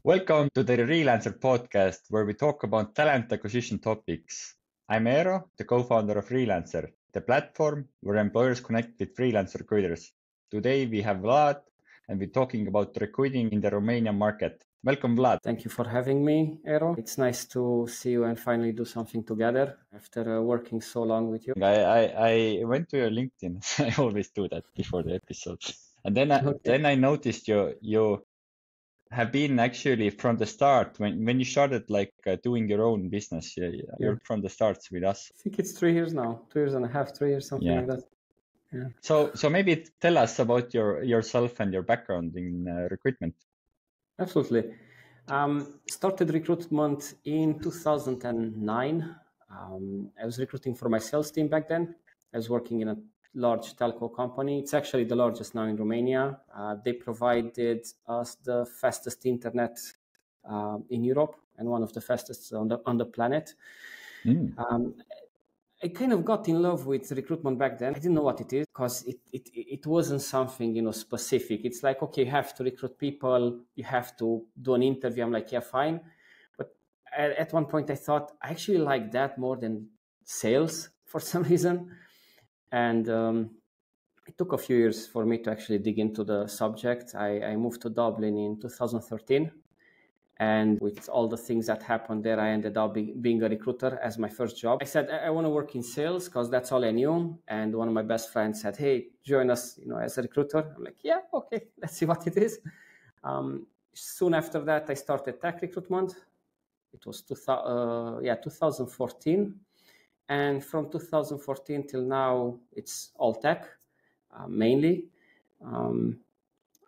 Welcome to the Relancer podcast, where we talk about talent acquisition topics. I'm Eero, the co-founder of Relancer, the platform where employers connect with freelance recruiters. Today we have Vlad, and we're talking about recruiting in the Romanian market. Welcome, Vlad. Thank you for having me, Eero. It's nice to see you and finally do something together after working so long with you. I went to your LinkedIn. I always do that before the episode. And then I noticed you have been actually from the start when you started doing your own business. You're from the starts with us. I think it's 3 years now, 2.5 years, 3 years, something like that. Yeah. So maybe tell us about yourself and your background in recruitment. Absolutely. Started recruitment in 2009. I was recruiting for my sales team back then. I was working in a large telco company. It's actually the largest now in Romania. They provided us the fastest internet in Europe and one of the fastest on the planet. I kind of got in love with recruitment back then. I didn't know what it is because it wasn't something, specific. It's like, okay, you have to recruit people, you have to do an interview. I'm like, yeah, fine. But at one point I thought I actually like that more than sales for some reason. And it took a few years for me to actually dig into the subject. I moved to Dublin in 2013. And with all the things that happened there, I ended up being a recruiter as my first job. I said, I want to work in sales because that's all I knew. And one of my best friends said, hey, join us as a recruiter. I'm like, yeah, okay, let's see what it is. Soon after that, I started tech recruitment. It was 2014. And from 2014 till now, it's all tech, mainly.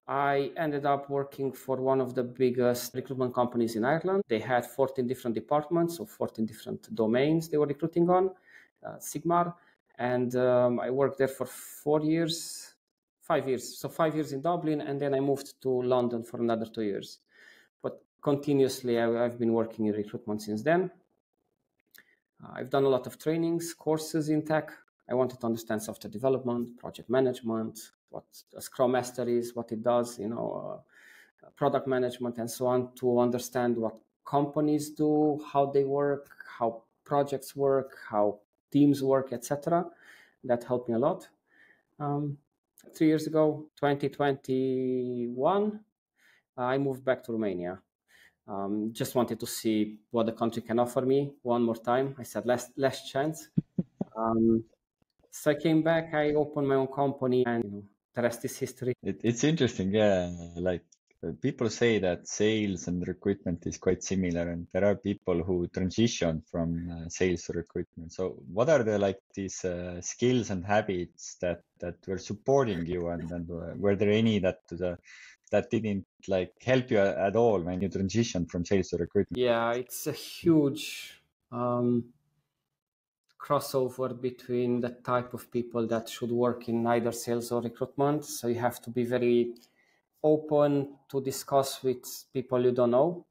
I ended up working for one of the biggest recruitment companies in Ireland. They had 14 different departments, so 14 different domains they were recruiting on, Sigmar. And I worked there for 5 years. So 5 years in Dublin, and then I moved to London for another 2 years. But continuously, I've been working in recruitment since then. I've done a lot of trainings, courses in tech. I wanted to understand software development, project management, what a Scrum Master is, what it does, product management and so on, to understand what companies do, how they work, how projects work, how teams work, etc. That helped me a lot. 3 years ago, 2021, I moved back to Romania. Just wanted to see what the country can offer me one more time. I said less chance. So I came back, I opened my own company, and the rest is history. It's interesting, yeah. People say that sales and recruitment is quite similar, and there are people who transition from sales to recruitment. So what are these skills and habits that were supporting you, and were there any that didn't help you at all when you transitioned from sales to recruitment? Yeah, it's a huge crossover between the type of people that should work in either sales or recruitment. So you have to be very open to discuss with people you don't know.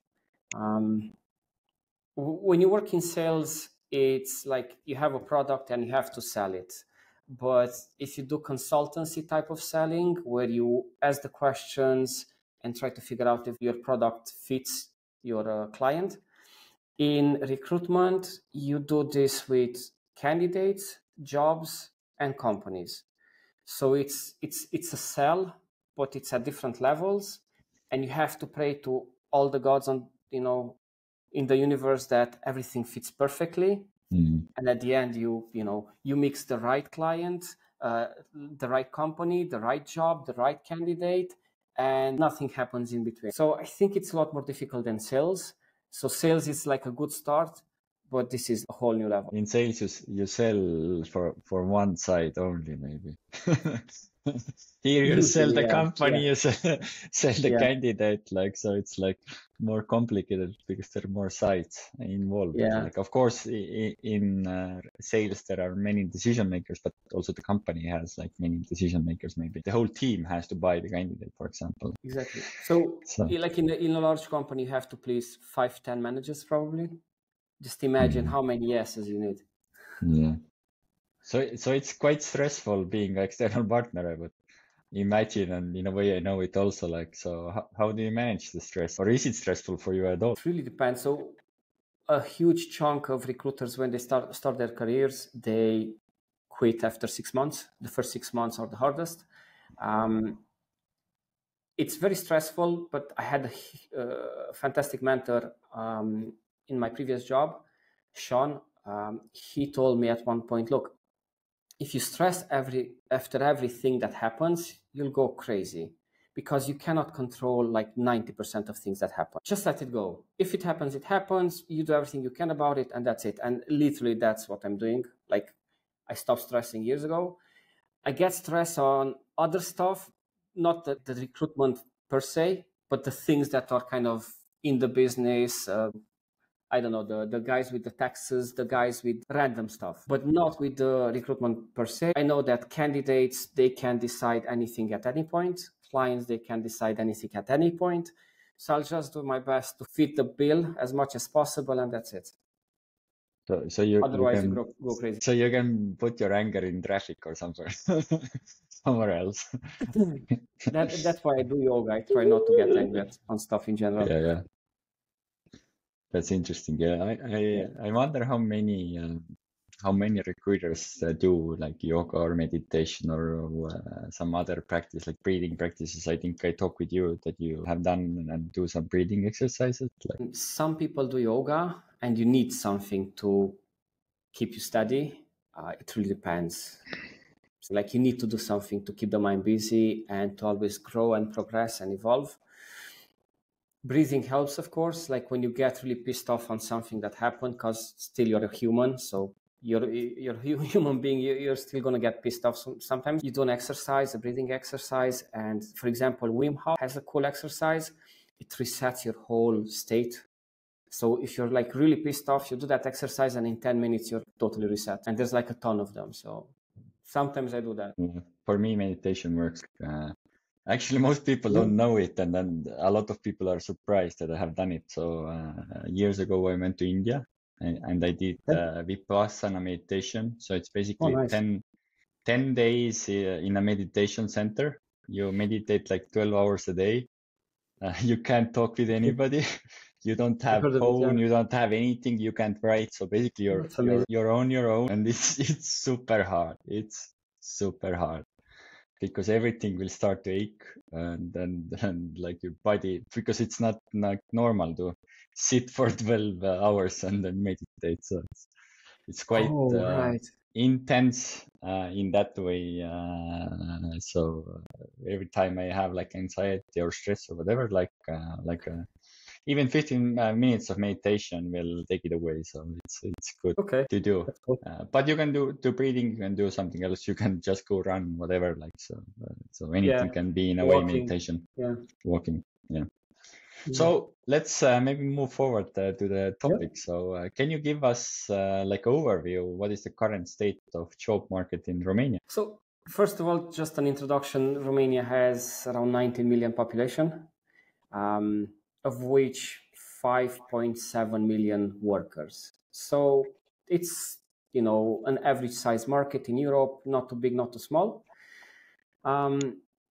When you work in sales, it's like you have a product and you have to sell it. But if you do consultancy type of selling, where you ask the questions and try to figure out if your product fits your client, in recruitment, you do this with candidates, jobs, and companies. So it's a sell, but it's at different levels, and you have to pray to all the gods on in the universe that everything fits perfectly. And at the end, you mix the right client, the right company, the right job, the right candidate, and nothing happens in between. So I think it's a lot more difficult than sales. So sales is like a good start, but this is a whole new level. In sales, you sell for one side only, maybe. Here you sell the company, you sell the candidate, so it's more complicated because there are more sides involved. Of course, in sales there are many decision makers, but also the company has many decision makers. Maybe the whole team has to buy the candidate, for example. Exactly. So like in a large company, you have to please 5-10 managers probably. Just imagine how many yeses you need. Yeah. So it's quite stressful being an external partner, imagine, and in a way I know it also. Like, so how do you manage the stress, or is it stressful for you at all? It really depends. So a huge chunk of recruiters, when they start their careers, they quit after 6 months. The first 6 months are the hardest. It's very stressful, but I had a fantastic mentor in my previous job, Sean. He told me at one point, look, if you stress after everything that happens, you'll go crazy, because you cannot control like 90% of things that happen. Just let it go. If it happens, it happens. You do everything you can about it, and that's it. And literally, that's what I'm doing. Like, I stopped stressing years ago. I get stress on other stuff, not the recruitment per se, but the things that are kind of in the business. I don't know, the guys with the taxes, the guys with random stuff, but not with the recruitment per se. I know that candidates, they can decide anything at any point. Clients, they can decide anything at any point. So I'll just do my best to fit the bill as much as possible, and that's it. So you Otherwise, can you go crazy. So you can put your anger in traffic or somewhere, somewhere else. That's why I do yoga. I try not to get angry on stuff in general. Yeah. That's interesting. Yeah, I wonder how many recruiters do like yoga or meditation or some other practice like breathing practices. I think I talked with you that you have done and do some breathing exercises. Like, some people do yoga, and you need something to keep you steady. It really depends. So, like, you need to do something to keep the mind busy and to always grow and progress and evolve. Breathing helps, of course, like when you get really pissed off on something that happened, because still you're a human. So you're a human being, you're still going to get pissed off sometimes. You do an exercise, a breathing exercise. And for example, Wim Hof has a cool exercise. It resets your whole state. So if you're like really pissed off, you do that exercise, and in 10 minutes, you're totally reset. And there's like a ton of them. So sometimes I do that. for me, meditation works. Actually, most people don't know it, and then a lot of people are surprised that I have done it. So years ago, I went to India, and I did Vipassana meditation. So it's basically nice. 10 days in a meditation center. You meditate like 12 hours a day. You can't talk with anybody. You don't have phone. You don't have anything. You can't write. So basically, you're on your own, and it's super hard. It's super hard because everything will start to ache, and like your body, because it's not normal to sit for 12 hours and then meditate. So it's quite intense in that way. So every time I have like anxiety or stress or whatever, even 15 minutes of meditation will take it away. So it's good to do. Cool. But you can do breathing. You can do something else. You can just go run, whatever. Like so anything can be in a way meditation. Walking. Yeah. So let's maybe move forward to the topic. So can you give us like overview? What is the current state of job market in Romania? So first of all, just an introduction. Romania has around 19 million population, of which 5.7 million workers. So it's, an average size market in Europe, not too big, not too small.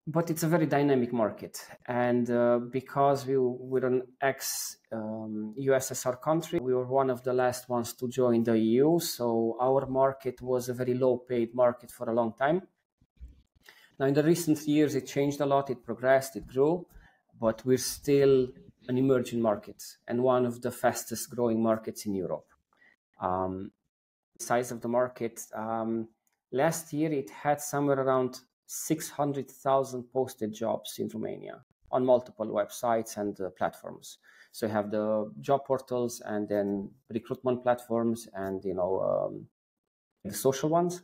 But it's a very dynamic market. And because we're an ex-USSR country, we were one of the last ones to join the EU. So our market was a very low paid market for a long time. Now, in the recent years, it changed a lot. It progressed, it grew, but we're still an emerging market and one of the fastest growing markets in Europe. Size of the market, last year, it had somewhere around 600,000 posted jobs in Romania on multiple websites and platforms. So you have the job portals and then recruitment platforms and, the social ones.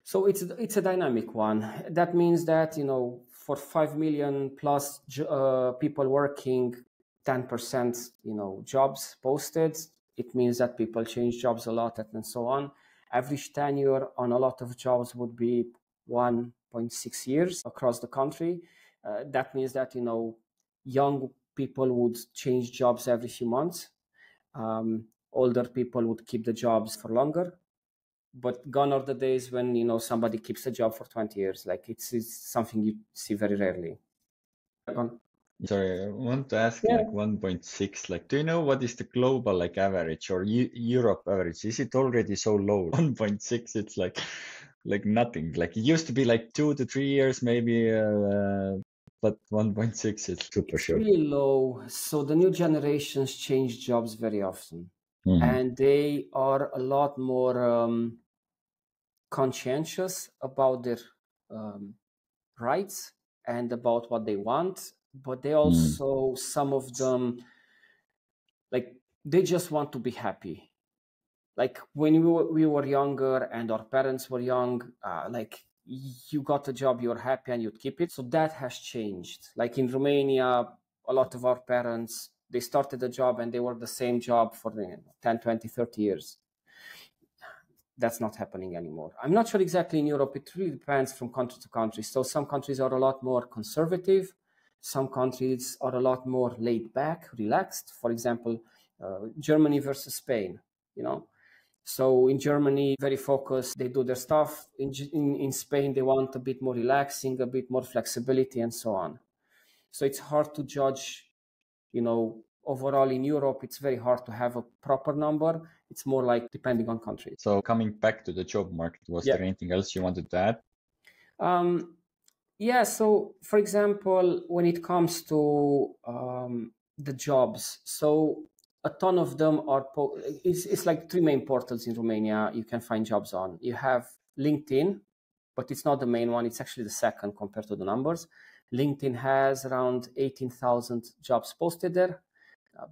So it's a dynamic one. That means that, for 5 million plus people working, 10%, jobs posted, it means that people change jobs a lot and so on. Average tenure on a lot of jobs would be 1.6 years across the country. That means that, young people would change jobs every few months. Older people would keep the jobs for longer. but gone are the days when, you know, somebody keeps a job for 20 years. Like it's something you see very rarely. Sorry, I want to ask Yeah. like 1.6, like, do you know what is the global like average or Europe average? Is it already so low? 1.6, it's like nothing. Like it used to be like 2 to 3 years maybe, but 1.6 is super short. Really low. So the new generations change jobs very often, Mhm. and they are a lot more conscientious about their rights and about what they want. But they also, some of them, like they just want to be happy. Like when we were younger and our parents were young, like you got a job, you're happy and you'd keep it. So that has changed. Like in Romania, a lot of our parents, they started a job and they worked the same job for 10, 20, 30 years. That's not happening anymore. I'm not sure exactly in Europe. It really depends from country to country. So some countries are a lot more conservative. Some countries are a lot more laid back, relaxed. For example, Germany versus Spain, you know. So in Germany, very focused, they do their stuff. In Spain, they want a bit more relaxing, a bit more flexibility, and so on. So it's hard to judge, you know, overall in Europe, it's very hard to have a proper number. It's more like depending on country. So coming back to the job market, was there anything else you wanted to add? Yeah, so for example, when it comes to the jobs, so a ton of them are, it's like three main portals in Romania you can find jobs on. You have LinkedIn, but it's not the main one. It's actually the second compared to the numbers. LinkedIn has around 18,000 jobs posted there.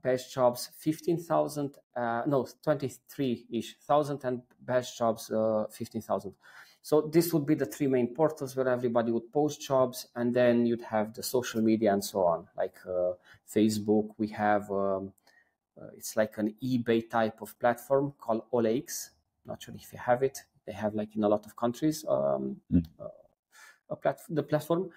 Best jobs 15,000, no 23-ish thousand, and best jobs 15,000. So this would be the three main portals where everybody would post jobs, and then you'd have the social media and so on, like Facebook. We have it's like an eBay type of platform called OLX. Not sure if you have it. They have like in a lot of countries the platform.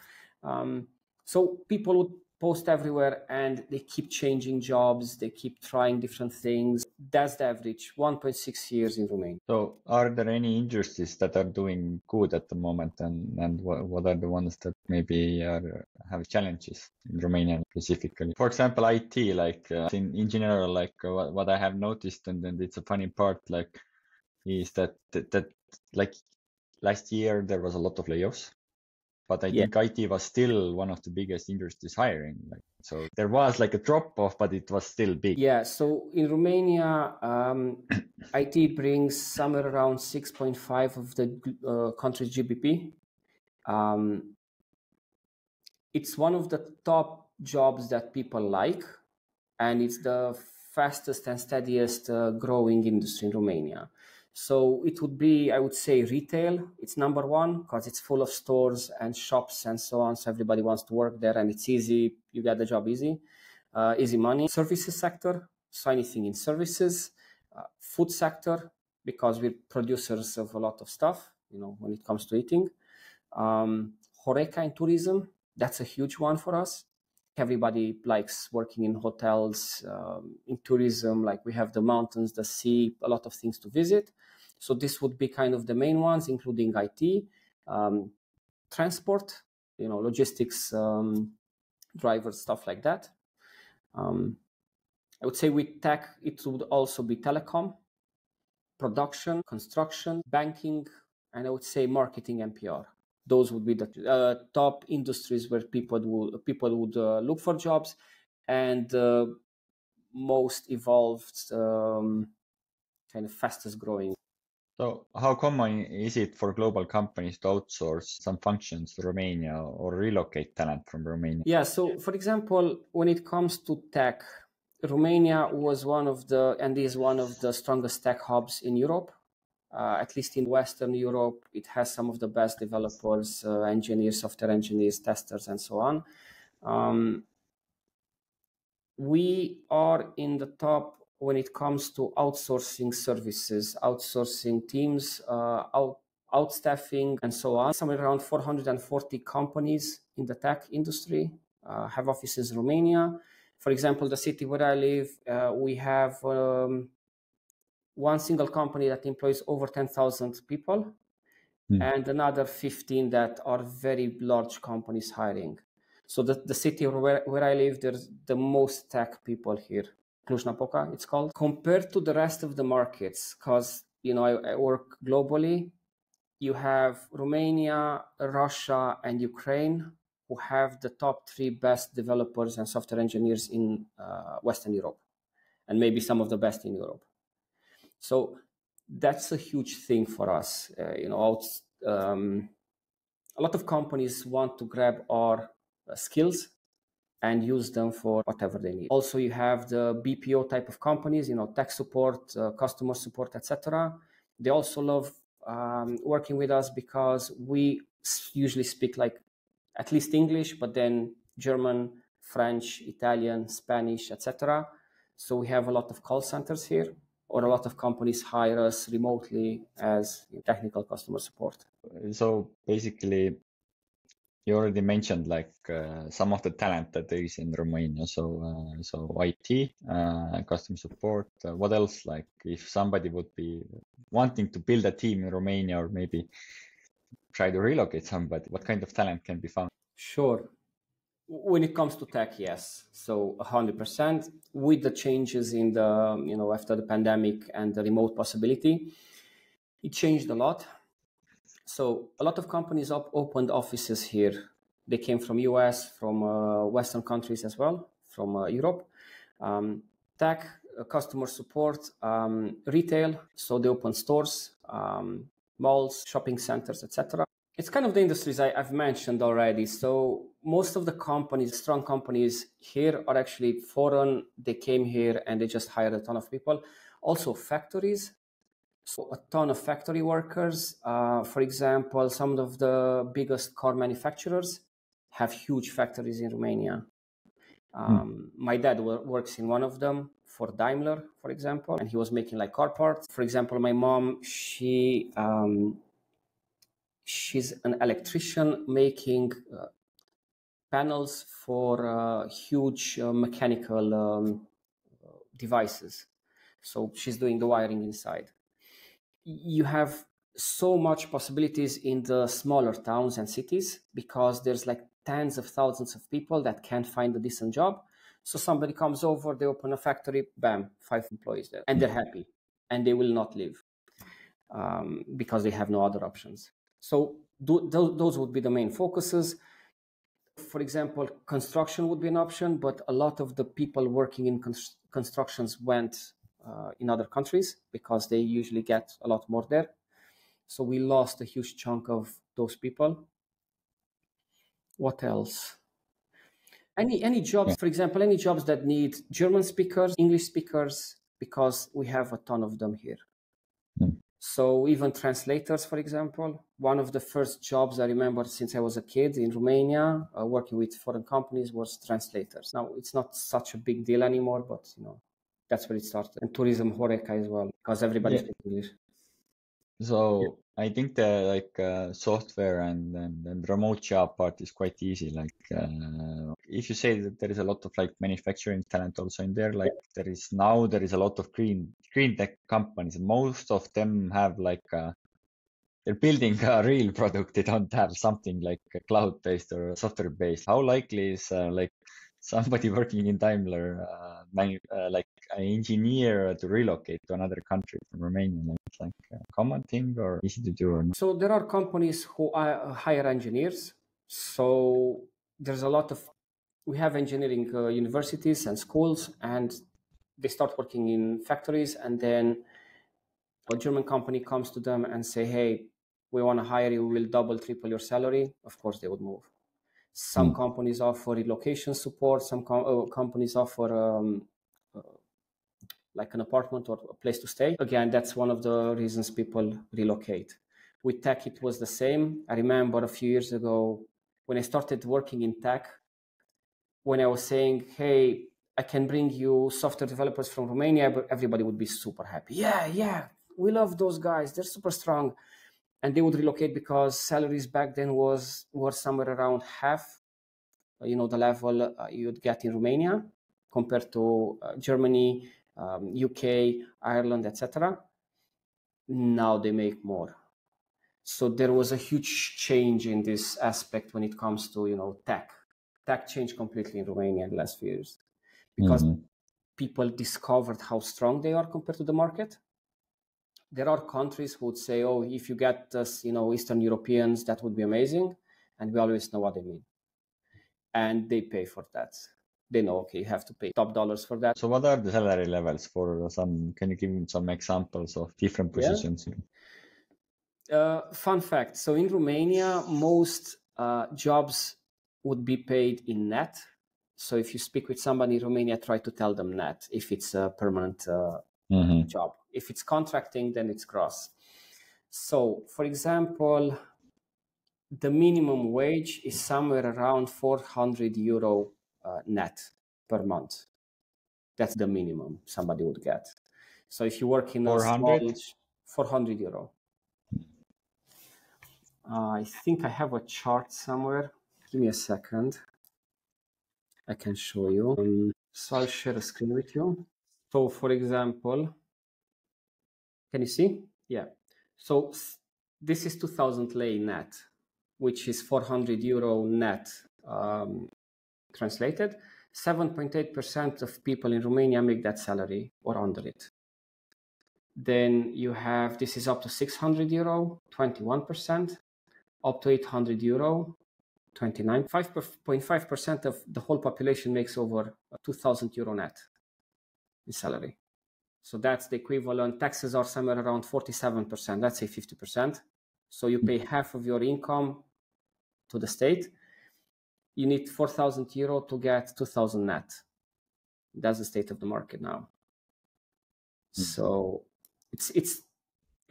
So people would post everywhere and they keep changing jobs, they keep trying different things. That's the average, 1.6 years in Romania. So are there any industries that are doing good at the moment, and what are the ones that maybe have challenges in Romania specifically? For example, IT, like in general, like what I have noticed, and then it's a funny part, like is that like last year there was a lot of layoffs. But I think IT was still one of the biggest industries hiring. Like, so there was like a drop off, but it was still big. Yeah. So in Romania, IT brings somewhere around 6.5 of the country's GDP. It's one of the top jobs that people like, and it's the fastest and steadiest growing industry in Romania. So it would be, I would say, retail. It's number one because it's full of stores and shops and so on. So everybody wants to work there, and it's easy. You get the job easy, easy money. Services sector, so anything in services. Food sector, because we're producers of a lot of stuff, you know, when it comes to eating. Horeca and tourism, that's a huge one for us. Everybody likes working in hotels, in tourism, like we have the mountains, the sea, a lot of things to visit. So this would be kind of the main ones, including IT, transport, you know, logistics, drivers, stuff like that. I would say with tech, it would also be telecom, production, construction, banking, and I would say marketing and PR. Those would be the top industries where people would look for jobs, and most evolved, kind of fastest growing. So how common is it for global companies to outsource some functions to Romania or relocate talent from Romania? Yeah, so for example, when it comes to tech, Romania was one of the, and is one of the strongest tech hubs in Europe. At least in Western Europe, it has some of the best developers, engineers, software engineers, testers, and so on. We are in the top when it comes to outsourcing services, outsourcing teams, outstaffing, and so on. Somewhere around 440 companies in the tech industry have offices in Romania. For example, the city where I live, we have one single company that employs over 10,000 people, and another 15 that are very large companies hiring. So the city where I live, there's the most tech people here. Cluj-Napoca, it's called. Compared to the rest of the markets, because I work globally, you have Romania, Russia, and Ukraine, who have the top 3 best developers and software engineers in Western Europe, and maybe some of the best in Europe. So that's a huge thing for us. A lot of companies want to grab our skills and use them for whatever they need. Also, you have the BPO type of companies, tech support, customer support, etc. They also love working with us because we usually speak like at least English, but then German, French, Italian, Spanish, etc. So we have a lot of call centers here, or a lot of companies hire us remotely as technical customer support. So basically, you already mentioned like some of the talent that there is in Romania. So IT, customer support. What else? Like if somebody would be wanting to build a team in Romania, or maybe try to relocate somebody, what kind of talent can be found? Sure. When it comes to tech, yes. So 100%. With the changes in the, after the pandemic and the remote possibility, it changed a lot. So a lot of companies opened offices here. They came from US, from Western countries as well, from Europe. Tech, customer support, retail. So they opened stores, malls, shopping centers, etc. It's kind of the industries I've mentioned already. So most of the companies, strong companies here, are actually foreign. They came here and they just hired a ton of people. Also factories. So a ton of factory workers. For example, some of the biggest car manufacturers have huge factories in Romania. My dad works in one of them for Daimler, for example, and he was making like car parts. For example, my mom, she's an electrician making panels for huge mechanical devices. So she's doing the wiring inside. You have so much possibilities in the smaller towns and cities because there's like tens of thousands of people that can't find a decent job. So somebody comes over, they open a factory, bam, 5 employees there, and they're happy, and they will not leave because they have no other options. So those would be the main focuses. For example, construction would be an option, but a lot of the people working in constructions went in other countries because they usually get a lot more there. So we lost a huge chunk of those people. What else? Any jobs, for example, any jobs that need German speakers, English speakers, because we have a ton of them here. So even translators, for example, one of the first jobs I remember since I was a kid in Romania, working with foreign companies, was translators. Now it's not such a big deal anymore, but that's where it started. And tourism, Horeca as well, because everybody speaks English. So I think the software and remote job part is quite easy. Like if you say that there is a lot of like manufacturing talent also in there, like there is a lot of green tech companies. Most of them have like they're building a real product. They don't have something like cloud-based or software-based. How likely is like somebody working in Daimler, like an engineer, to relocate to another country from Romania? Like, it's like a common thing or easy to do or not? So there are companies who hire engineers. So there's a lot of, we have engineering universities and schools, and they start working in factories, and then a German company comes to them and say, hey, we want to hire you, we'll double, triple your salary. Of course, they would move. Some companies offer relocation support. Some companies offer like an apartment or a place to stay. Again, that's one of the reasons people relocate. With tech, it was the same. I remember a few years ago when I started working in tech, when I was saying, hey, I can bring you software developers from Romania, but everybody would be super happy. Yeah, we love those guys. They're super strong. And they would relocate because salaries back then were somewhere around half, the level you'd get in Romania compared to Germany, UK, Ireland, etc. now they make more. So there was a huge change in this aspect when it comes to tech. Tech changed completely in Romania in the last few years because people discovered how strong they are compared to the market. There are countries who would say, oh, if you get us, Eastern Europeans, that would be amazing. And we always know what they mean. And they pay for that. They know, okay, you have to pay top dollars for that. So what are the salary levels for some, can you give me some examples of different positions? Fun fact. So in Romania, most jobs would be paid in net. So if you speak with somebody in Romania, try to tell them net if it's a permanent job. If it's contracting, then it's gross. So for example, the minimum wage is somewhere around 400 euro net per month. That's the minimum somebody would get. So if you work in 400? 400 euro. I think I have a chart somewhere. Give me a second. I can show you. So I'll share a screen with you. So for example, can you see? Yeah. So this is 2000 lei net, which is 400 euro net translated. 7.8% of people in Romania make that salary or under it. Then you have, this is up to 600 euro, 21%, up to 800 euro, 29. 5.5% of the whole population makes over 2,000 euro net in salary. So that's the equivalent. Taxes are somewhere around 47%, let's say 50%. So you pay half of your income to the state. You need 4,000 euro to get 2,000 net. That's the state of the market now. So it's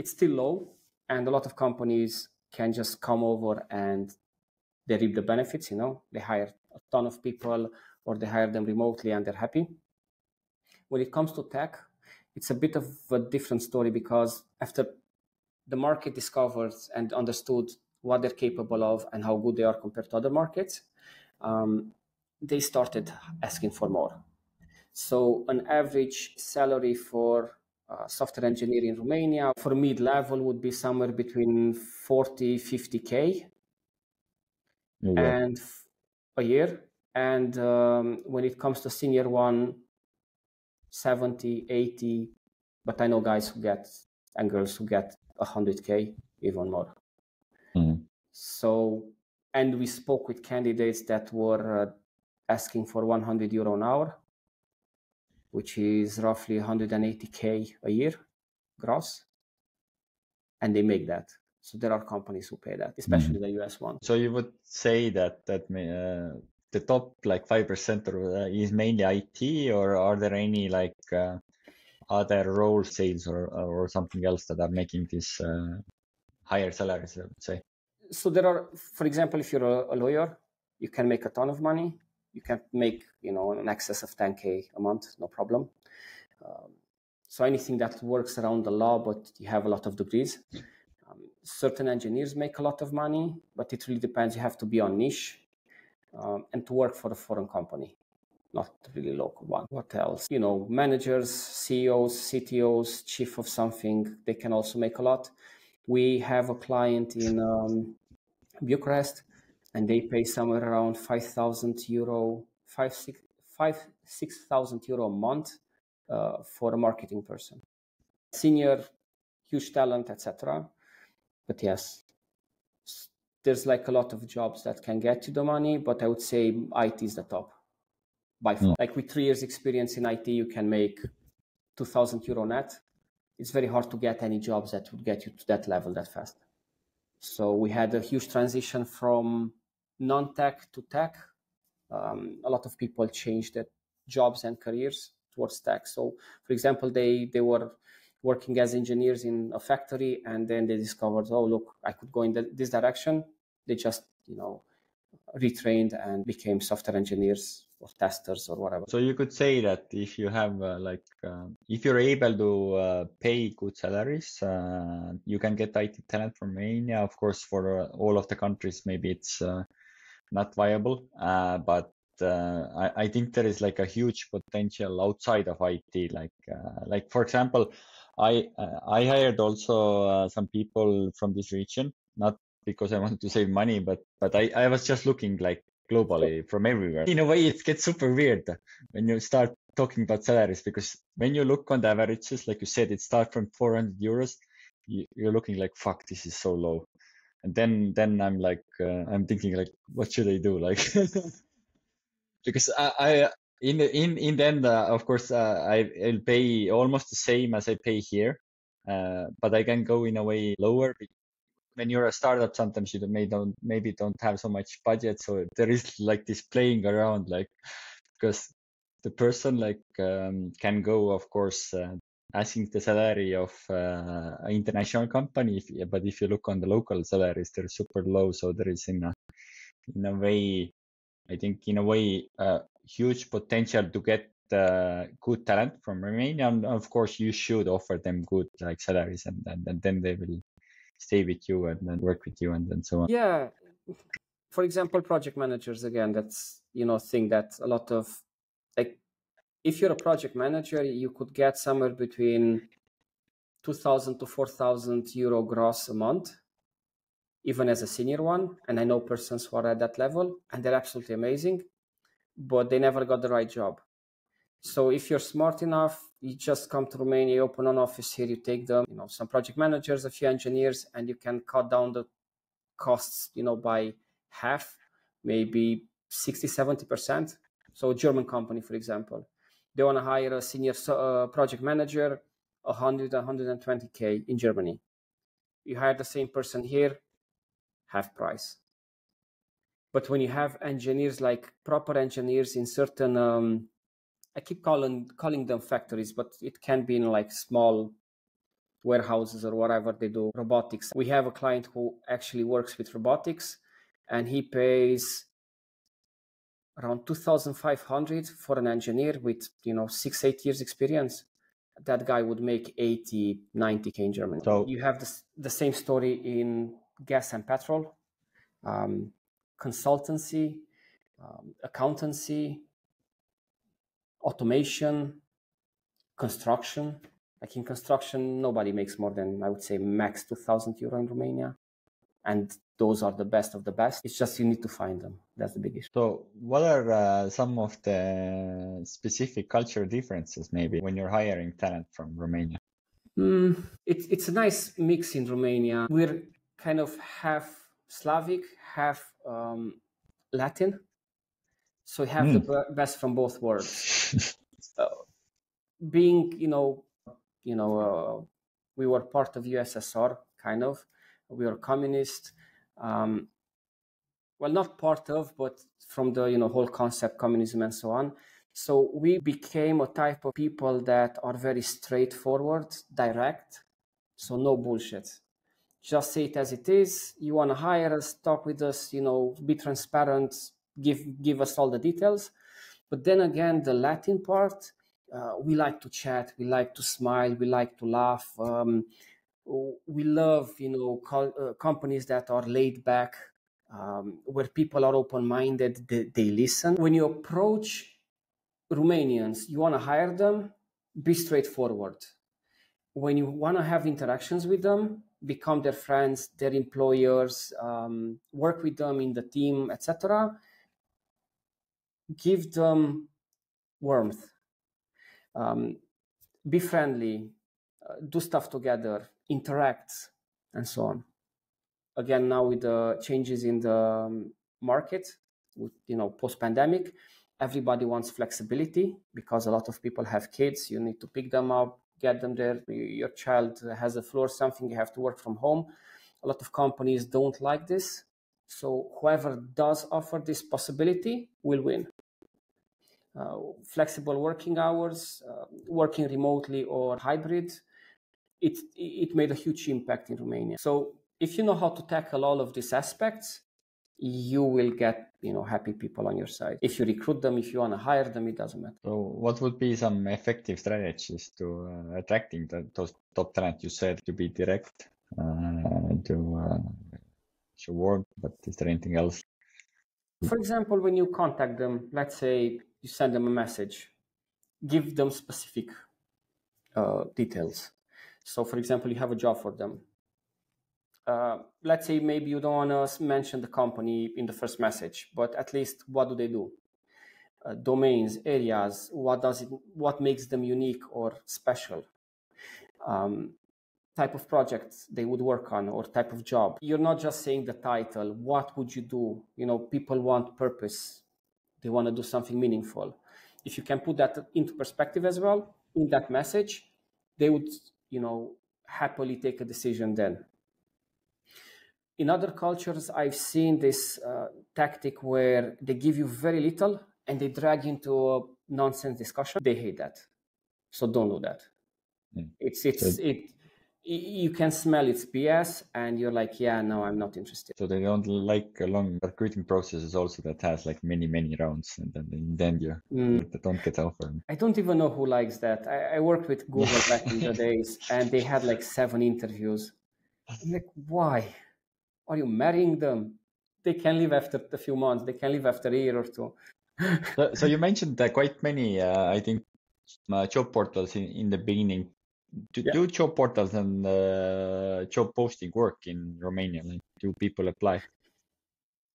still low, and a lot of companies can just come over and they reap the benefits. They hire a ton of people or they hire them remotely and they're happy. When it comes to tech, it's a bit of a different story because after the market discovered and understood what they're capable of and how good they are compared to other markets, they started asking for more. So an average salary for software engineer in Romania for mid-level would be somewhere between 40, 50K and a year. And when it comes to senior one, 70, 80, but I know guys who get and girls who get 100K, even more. So, and we spoke with candidates that were asking for 100 euro an hour, which is roughly 180K a year gross, and they make that. So there are companies who pay that, especially the US one. So you would say that the top like 5% is mainly IT, or are there any like other roles, sales or something else that are making this higher salaries, I would say? So there are, for example, if you're a lawyer, you can make a ton of money. You can make, in excess of 10K a month, no problem. So anything that works around the law, but you have a lot of degrees. Certain engineers make a lot of money, but it really depends. You have to be on niche and to work for a foreign company, not really local one. What else? Managers, CEOs, CTOs, chief of something, they can also make a lot. We have a client in Bucharest, and they pay somewhere around 5,000 euro, 6,000 euro a month for a marketing person. Senior, huge talent, etc. But yes, there's like a lot of jobs that can get you the money, but I would say IT is the top by far. Like with 3 years experience in IT, you can make 2,000 euro net. It's very hard to get any jobs that would get you to that level that fast. So we had a huge transition from non-tech to tech. A lot of people changed their jobs and careers towards tech. So for example, they were working as engineers in a factory, and then they discovered, oh, look, I could go in this direction. They just, retrained and became software engineers or testers or whatever. So you could say that if you have if you're able to pay good salaries, you can get IT talent from Romania. Of course, for all of the countries, maybe it's not viable, but I think there is like a huge potential outside of IT. Like for example, I hired also some people from this region, not because I wanted to save money, but I was just looking like globally from everywhere. In a way, it gets super weird when you start talking about salaries, because when you look on the averages, like you said, it starts from 400 euros. You're looking like, fuck, this is so low. And then I'm like, I'm thinking like, what should I do? Like, because I in the end, of course, I'll pay almost the same as I pay here, but I can go in a way lower. When you're a startup, sometimes you maybe don't have so much budget, so there is like this playing around, like, because the person like can go, of course, asking the salary of an international company, but if you look on the local salaries, they're super low, so there is in a way, I think in a way, huge potential to get good talent from Romania. And of course, you should offer them good like salaries, and then they will stay with you and then work with you and so on. Yeah. For example, project managers, again, that's, thing that a lot of, like, if you're a project manager, you could get somewhere between 2,000 to 4,000 euro gross a month, even as a senior one. And I know persons who are at that level, and they're absolutely amazing, but they never got the right job. So if you're smart enough, you just come to Romania, you open an office here, you take them, some project managers, a few engineers, and you can cut down the costs, by half, maybe 60, 70%. So a German company, for example, they want to hire a senior project manager, 100, 120K in Germany. You hire the same person here, half price. But when you have engineers, like proper engineers in certain, I keep calling them factories, but it can be in like small warehouses or whatever they do, robotics. We have a client who actually works with robotics, and he pays around 2,500 for an engineer with 6-8 years experience. That guy would make 80, 90K in Germany. So you have the same story in gas and petrol, consultancy, accountancy, automation, construction. Like in construction, nobody makes more than, I would say, max 2,000 euro in Romania. And those are the best of the best. It's just you need to find them. That's the big issue. So what are some of the specific cultural differences maybe when you're hiring talent from Romania? It's a nice mix in Romania. We're kind of half Slavic, half Latin. So we have the best from both worlds. Being, we were part of USSR, kind of. We were communist. Well, not part of, but from the whole concept, communism and so on. So we became a type of people that are very straightforward, direct. So no bullshit. Just say it as it is. You want to hire us, talk with us, be transparent, give us all the details. But then again, the Latin part, we like to chat, we like to smile, we like to laugh. We love, companies that are laid back, where people are open-minded, they listen. When you approach Romanians, you want to hire them, be straightforward. When you want to have interactions with them, become their friends, their employers, work with them in the team, etc., give them warmth. Be friendly, do stuff together, interact, and so on. Again, now with the changes in the market, with, post-pandemic, everybody wants flexibility because a lot of people have kids. You need to pick them up, get them there. Your child has a flu or something, you have to work from home. A lot of companies don't like this. So whoever does offer this possibility will win. Flexible working hours, working remotely or hybrid, it made a huge impact in Romania. So if you know how to tackle all of these aspects, you will get happy people on your side. If you recruit them, if you want to hire them, it doesn't matter. So what would be some effective strategies to attracting those top talent? You said to be direct, to show work, but is there anything else? For example, when you contact them, let's say you send them a message, give them specific details. So for example, you have a job for them. Let's say maybe you don't want to mention the company in the first message, but at least what do they do? Domains, areas, what makes them unique or special? Type of projects they would work on or type of job. You're not just saying the title. What would you do? People want purpose. They want to do something meaningful. If you can put that into perspective as well in that message, they would, happily take a decision then. In other cultures, I've seen this tactic where they give you very little and they drag you into a nonsense discussion. They hate that. So don't do that. You can smell it's BS and you're like, yeah, no, I'm not interested. So they don't like a long recruiting processes also that has like many rounds, and then you don't get offered. I don't even know who likes that. I worked with Google back in the days and they had like 7 interviews. I'm like, why? Are you marrying them? They can leave after a few months. They can leave after a year or 2. So you mentioned quite many, I think, job portals in the beginning. Do job portals and job posting work in Romania? Like, do people apply?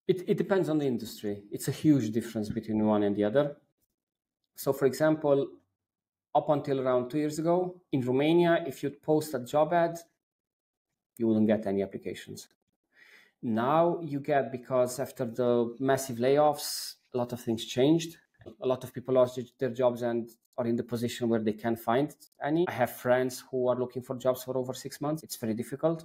It depends on the industry. It's a huge difference between one and the other. So, for example, up until around 2 years ago, in Romania, if you'd post a job ad, you wouldn't get any applications. Now you get, because after the massive layoffs, a lot of things changed. A lot of people lost their jobs and are in the position where they can't find any. I have friends who are looking for jobs for over 6 months. It's very difficult.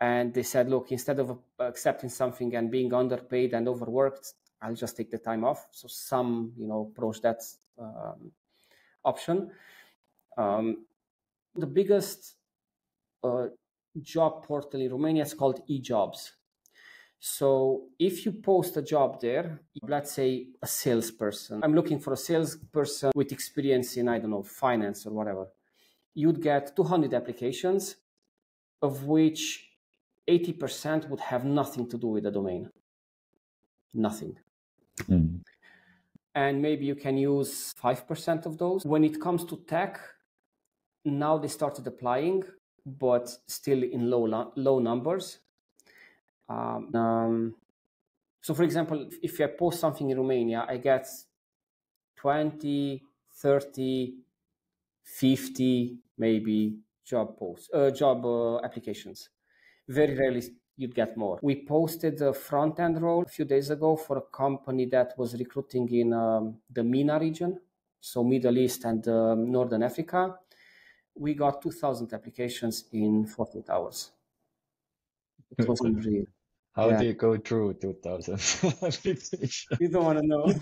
And they said, look, instead of accepting something and being underpaid and overworked, I'll just take the time off. So some, approach that option. The biggest job portal in Romania is called eJobs. So if you post a job there, let's say a salesperson, I'm looking for a salesperson with experience in, I don't know, finance or whatever, you'd get 200 applications, of which 80% would have nothing to do with the domain. Nothing. And maybe you can use 5% of those. When it comes to tech, now they started applying, but still in low numbers. So for example, if I post something in Romania, I get 20, 30, 50 maybe job applications. Very rarely you'd get more. We posted a front-end role a few days ago for a company that was recruiting in the MENA region, so Middle East and Northern Africa. We got 2,000 applications in 48 hours. It was unreal. How do you go through 2,000 applications? You don't want to know.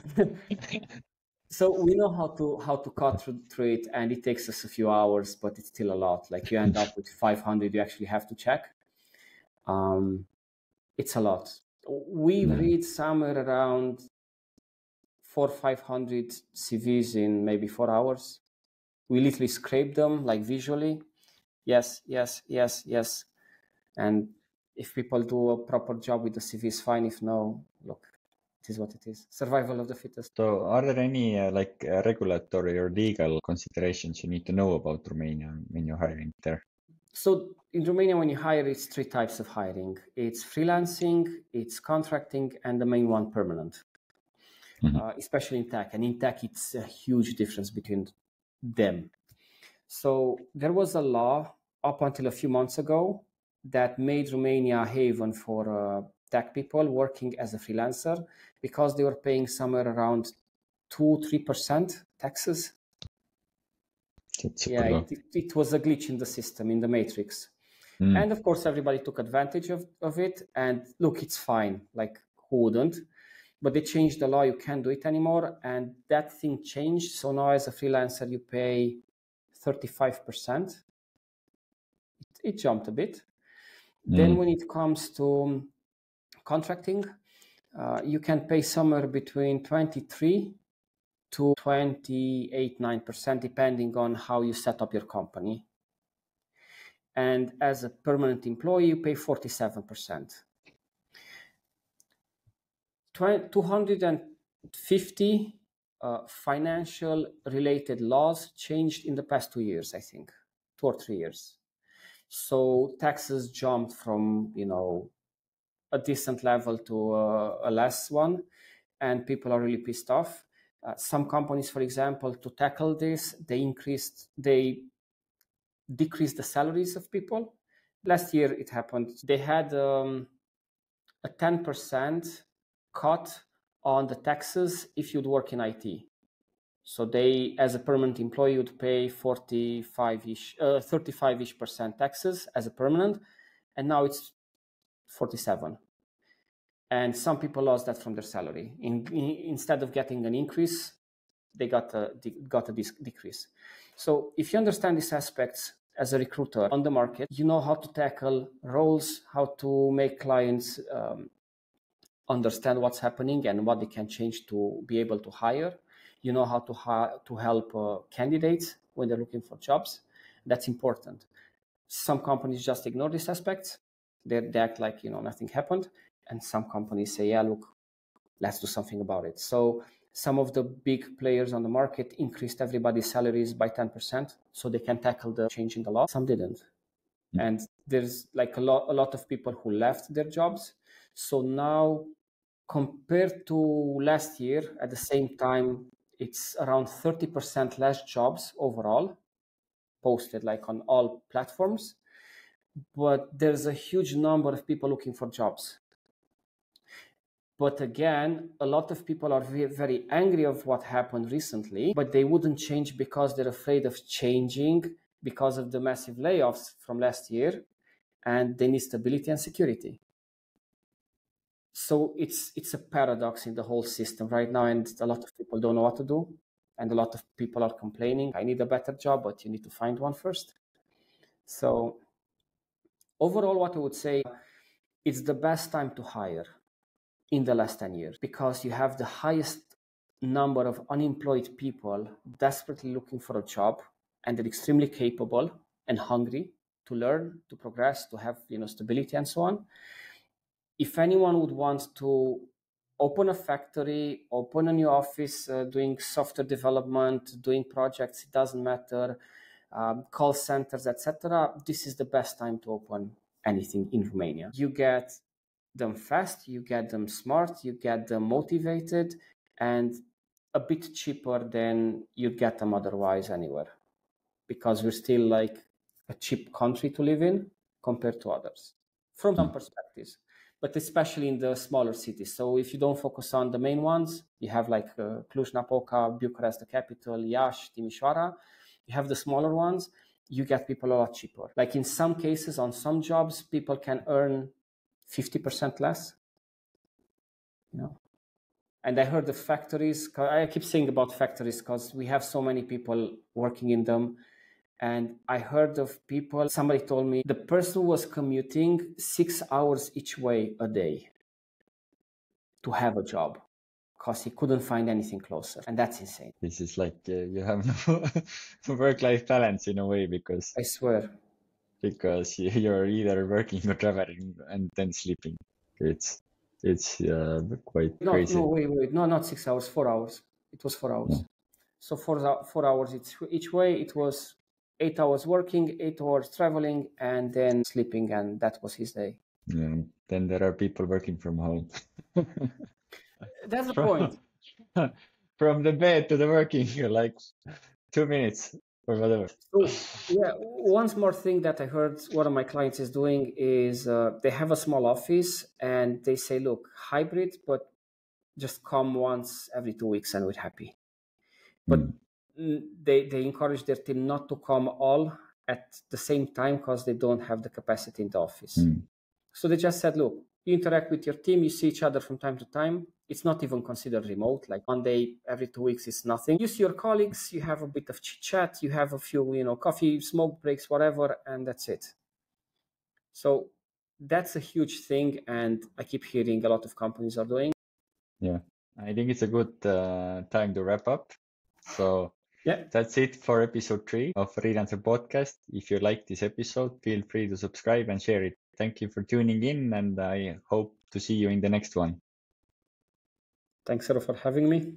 So we know how to cut through it, and it takes us a few hours, but it's still a lot. Like you end up with 500 you actually have to check. It's a lot. We read somewhere around 400 or 500 CVs in maybe 4 hours. We literally scrape them like visually. Yes. And if people do a proper job with the CVs, fine. If no, look, it is what it is. Survival of the fittest. So are there any regulatory or legal considerations you need to know about Romania when you're hiring there? So in Romania, when you hire, it's 3 types of hiring. It's freelancing, it's contracting, and the main one, permanent, especially in tech. And in tech, it's a huge difference between them. So there was a law up until a few months ago that made Romania a haven for tech people working as a freelancer, because they were paying somewhere around 2-3% taxes. It was a glitch in the system, in the matrix. And of course, everybody took advantage of it. And look, it's fine. Like, who wouldn't? But they changed the law. You can't do it anymore. And that thing changed. So now as a freelancer, you pay 35%. It jumped a bit. Then when it comes to contracting, you can pay somewhere between 23 to 28-9%, depending on how you set up your company. And as a permanent employee, you pay 47%. 250 financial related laws changed in the past 2 years, I think, 2 or 3 years. So taxes jumped from, a decent level to a less one, and people are really pissed off. Some companies, for example, to tackle this, they decreased the salaries of people. Last year it happened. They had a 10% cut on the taxes if you'd work in IT. So they, as a permanent employee, would pay 35% taxes as a permanent, and now it's 47. And some people lost that from their salary. Instead of getting an increase, they got a decrease. So if you understand these aspects as a recruiter on the market, you know how to tackle roles, how to make clients understand what's happening and what they can change to be able to hire. You know how to help candidates when they're looking for jobs. That's important. Some companies just ignore these aspects. They act like nothing happened. And some companies say, yeah, look, let's do something about it. So some of the big players on the market increased everybody's salaries by 10% so they can tackle the change in the law. Some didn't. And there's like a lot of people who left their jobs. So now, compared to last year, at the same time, it's around 30% less jobs overall posted, like on all platforms. But there's a huge number of people looking for jobs. But again, a lot of people are very angry of what happened recently, but they wouldn't change because they're afraid of changing because of the massive layoffs from last year, and they need stability and security. So it's a paradox in the whole system right now, and a lot of people don't know what to do, and a lot of people are complaining, I need a better job, but you need to find one first. So overall, what I would say, it's the best time to hire in the last 10 years because you have the highest number of unemployed people desperately looking for a job, and they're extremely capable and hungry to learn, to progress, to have stability and so on. If anyone would want to open a factory, open a new office, doing software development, doing projects, it doesn't matter, call centers, etc., this is the best time to open anything in Romania. You get them fast, you get them smart, you get them motivated, and a bit cheaper than you'd get them otherwise anywhere, because we're still like a cheap country to live in compared to others from some perspectives, but especially in the smaller cities. So if you don't focus on the main ones, you have like Cluj-Napoca, Bucharest, the capital, Iași, Timișoara. You have the smaller ones, you get people a lot cheaper. Like in some cases, on some jobs, people can earn 50% less, And I heard the factories, I keep saying about factories because we have so many people working in them. And I heard of people, somebody told me the person was commuting 6 hours each way a day to have a job because he couldn't find anything closer. And that's insane. This is like you have no work-life balance in a way because I swear. Because you're either working or traveling and then sleeping. It's quite crazy. No, wait. No, not 6 hours, 4 hours. It was 4 hours. Yeah. So 4 hours each way. It was 8 hours working, 8 hours traveling, and then sleeping, and that was his day. Yeah. Then there are people working from home. That's the point. From the bed to the working, like 2 minutes or whatever. So, yeah, one more thing that I heard one of my clients is doing is they have a small office and they say, look, hybrid, but just come once every 2 weeks and we're happy. But they encourage their team not to come all at the same time because they don't have the capacity in the office. So they just said, look, you interact with your team, you see each other from time to time. It's not even considered remote. Like one day every 2 weeks is nothing. You see your colleagues, you have a bit of chit chat, you have a few, coffee, smoke breaks, whatever, and that's it. So that's a huge thing. And I keep hearing a lot of companies are doing. Yeah, I think it's a good time to wrap up. So yeah, that's it for episode 3 of Relancer podcast. If you like this episode, feel free to subscribe and share it. Thank you for tuning in, and I hope to see you in the next one. Thanks, Sarah, for having me.